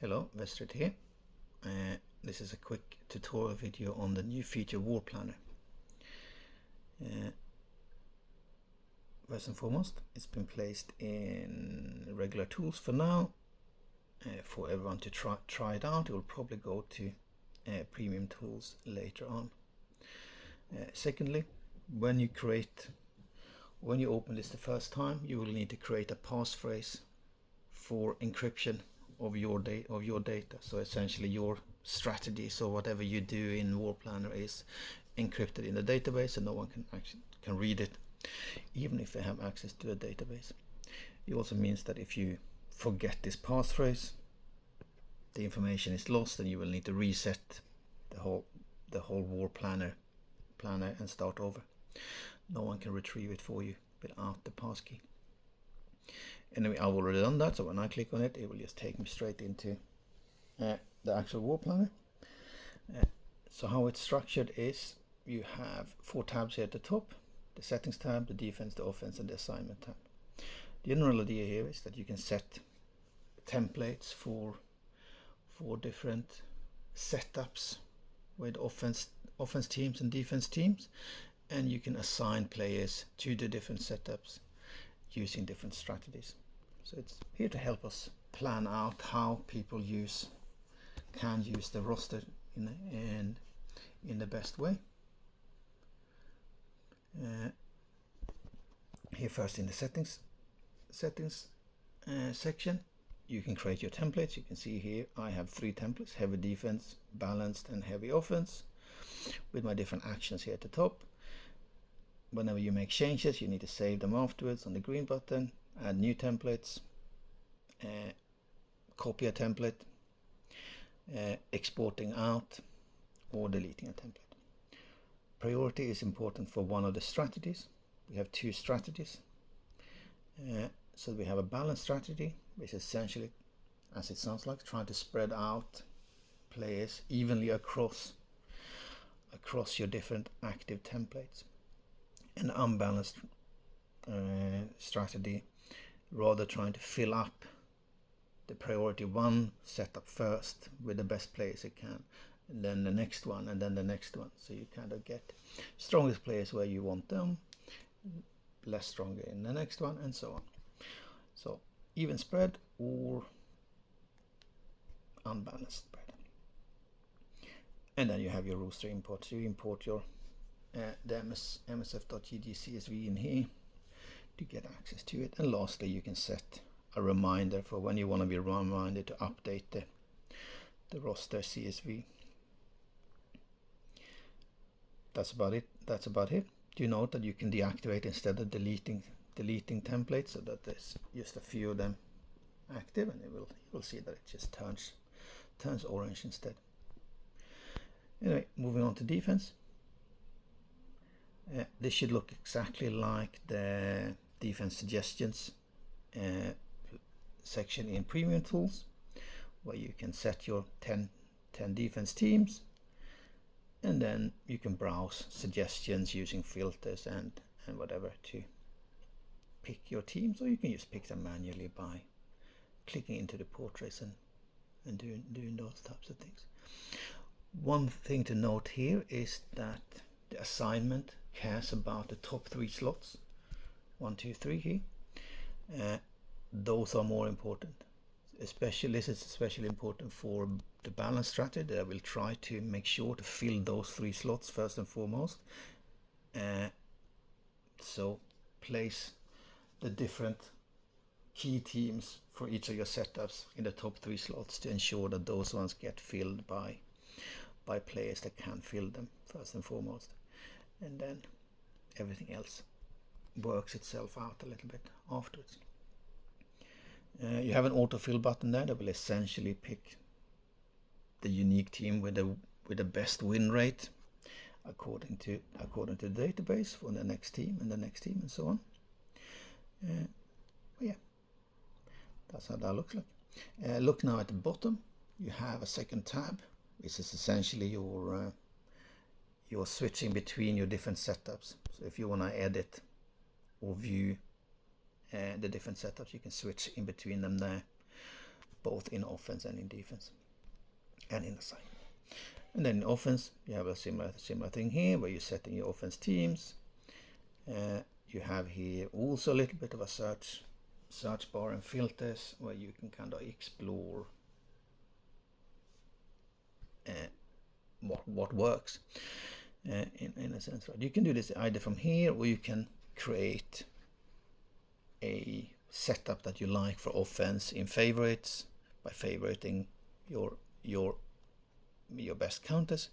Hello, Vestrid here. This is a quick tutorial video on the new feature Wall Planner. First and foremost, it's been placed in regular tools for now. For everyone to try it out, it will probably go to premium tools later on. Secondly, when you open this the first time, you will need to create a passphrase for encryption of your data. So essentially your strategy, so whatever you do in Wall Planner is encrypted in the database and no one can read it, even if they have access to the database. It also means that if you forget this passphrase, the information is lost and you will need to reset the whole Wall Planner and start over. No one can retrieve it for you without the passkey. Anyway, I've already done that, so when I click on it, it will just take me straight into the actual Wall Planner. So how it's structured is you have 4 tabs here at the top: the settings tab, the defense, the offense, and the assignment tab. The general idea here is that you can set templates for different setups with offense teams and defense teams, and you can assign players to the different setups using different strategies. So it's here to help us plan out how people can use the roster in the best way. Here first in the settings section, you can create your templates. You can see here I have 3 templates: heavy defense, balanced, and heavy offense, with my different actions here at the top. Whenever you make changes, you need to save them afterwards on the green button, add new templates, copy a template, exporting out, or deleting a template. Priority is important for one of the strategies. We have 2 strategies. So we have a balanced strategy, which is essentially, as it sounds like, trying to spread out players evenly across your different active templates. An unbalanced strategy, rather trying to fill up the priority 1 setup first with the best players it can, and then the next one, and then the next one. So you kind of get strongest players where you want them, less stronger in the next one, and so on. So even spread or unbalanced spread. And then you have your roster import. So you import your the msf.gg CSV in here to get access to it. And lastly, you can set a reminder for when you want to be reminded to update the roster CSV. That's about it. Do note that you can deactivate instead of deleting templates, so that there's just a few of them active, and you will see that it just turns orange instead. Anyway, moving on to defense. This should look exactly like the defense suggestions section in premium tools, where you can set your 10 defense teams, and then you can browse suggestions using filters and whatever to pick your teams, or you can just pick them manually by clicking into the portraits and doing those types of things. One thing to note here is that the assignment cares about the top 3 slots, 1, 2, 3 here. Those are more important. This is especially important for the balance strategy. I will try to make sure to fill those 3 slots first and foremost. So place the different key teams for each of your setups in the top 3 slots to ensure that those ones get filled by players that can fill them first and foremost, and then everything else works itself out a little bit afterwards. You have an autofill button there that will essentially pick the unique team with the best win rate according to the database for the next team and the next team and so on. Yeah, that's how that looks like. Look now at the bottom. You have a second tab, which is essentially your switching between your different setups. So if you want to edit or view the different setups, you can switch in between them there. both in offense and in defense and in assignment. And then in offense, you have a similar thing here where you're setting your offense teams. You have here also a little bit of a search bar and filters where you can kind of explore what works in a sense, right? You can do this either from here, or you can create a setup that you like for offense in favorites by favoriting your best counters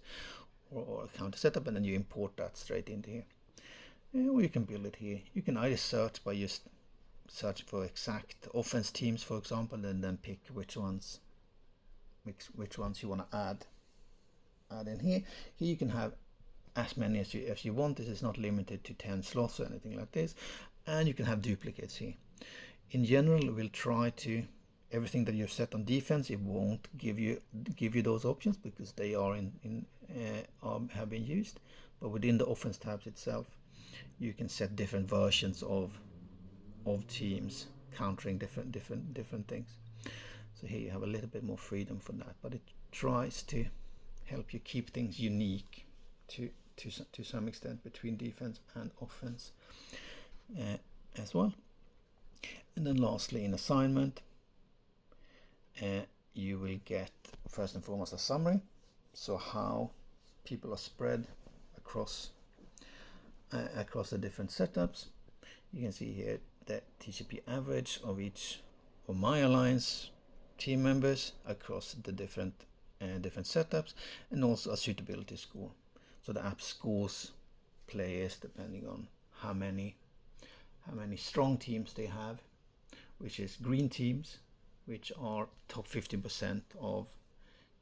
or counter setup, and then you import that straight into here. Or you can build it here. You can either search by just search for exact offense teams, for example, and then pick which ones you want to add in here. Here you can have as many as you want. This is not limited to 10 slots or anything like this, and you can have duplicates here. In general, we'll try to everything that you've set on defense. It won't give you those options because they are have been used. But within the offense tabs itself, you can set different versions of teams countering different things. So here you have a little bit more freedom for that, but it tries to help you keep things unique to some extent between defense and offense as well. And then lastly, in assignment, you will get first and foremost a summary, so how people are spread across the different setups. You can see here the TCP average of each of my alliance team members across the different setups, and also a suitability score. So the app scores players depending on how many strong teams they have, which is green teams, which are top 50% of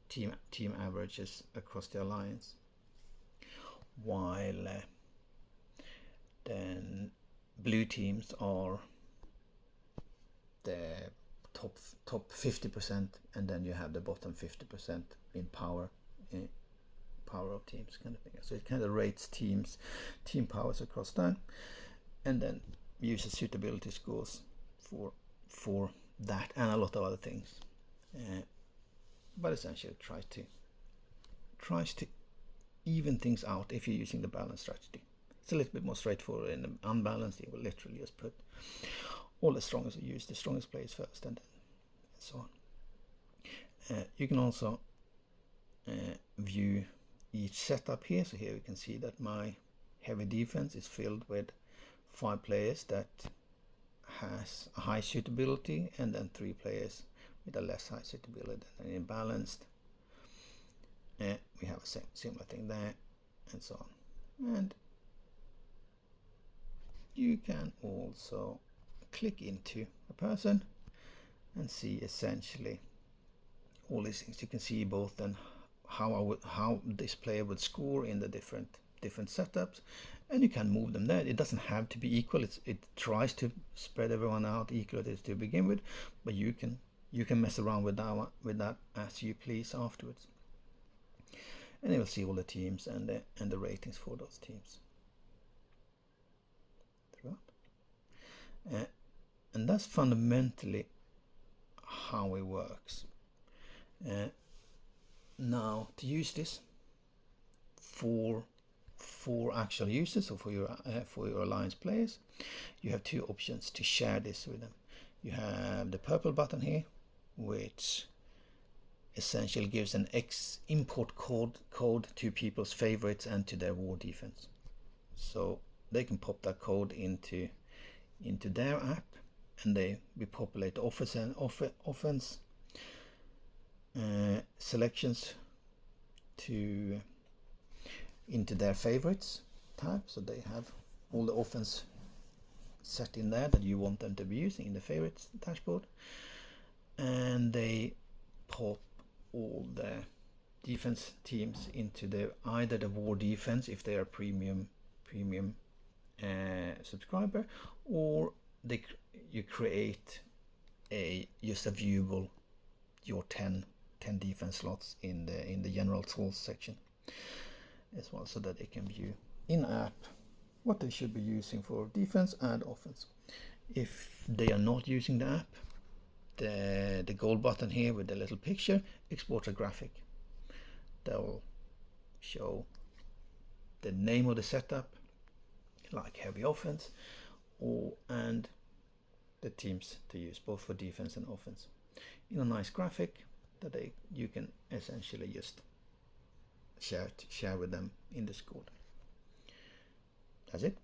team averages across the alliance, while then blue teams are the top 50%, and then you have the bottom 50% in power of teams, kind of thing. So it kind of rates team powers across time, and then uses suitability scores for that and a lot of other things. But essentially tries to even things out if you're using the balance strategy. It's a little bit more straightforward. In the unbalanced, you will literally just put all the strongest, use the strongest players first, and so on. You can also view each setup here. So here we can see that my heavy defense is filled with 5 players that has a high suitability, and then 3 players with a less high suitability. And in balanced, we have a similar thing there, and so on. And you can also click into a person and see essentially all these things. You can see both then how this player would score in the different setups, and you can move them there. It doesn't have to be equal. It tries to spread everyone out equally to begin with, but you can mess around with that as you please afterwards. And you will see all the teams and the ratings for those teams throughout. And that's fundamentally how it works. Now, to use this for actual users, or for your alliance players, you have 2 options to share this with them. You have the purple button here, which essentially gives an import code to people's favorites and to their war defense, so they can pop that code into their app, and we populate the offense selections into their favorites tab. So they have all the offense set in there that you want them to be using in the favorites dashboard, and they pop all the defense teams into either the war defense if they are premium subscriber, or you create just a viewable your 10 defense slots in the general tools section as well, so that they can view in app what they should be using for defense and offense. If they are not using the app, the gold button here with the little picture, export a graphic. That will show the name of the setup, like heavy offense, and the teams to use, both for defense and offense, in a nice graphic that you can essentially just share with them in the school. That's it.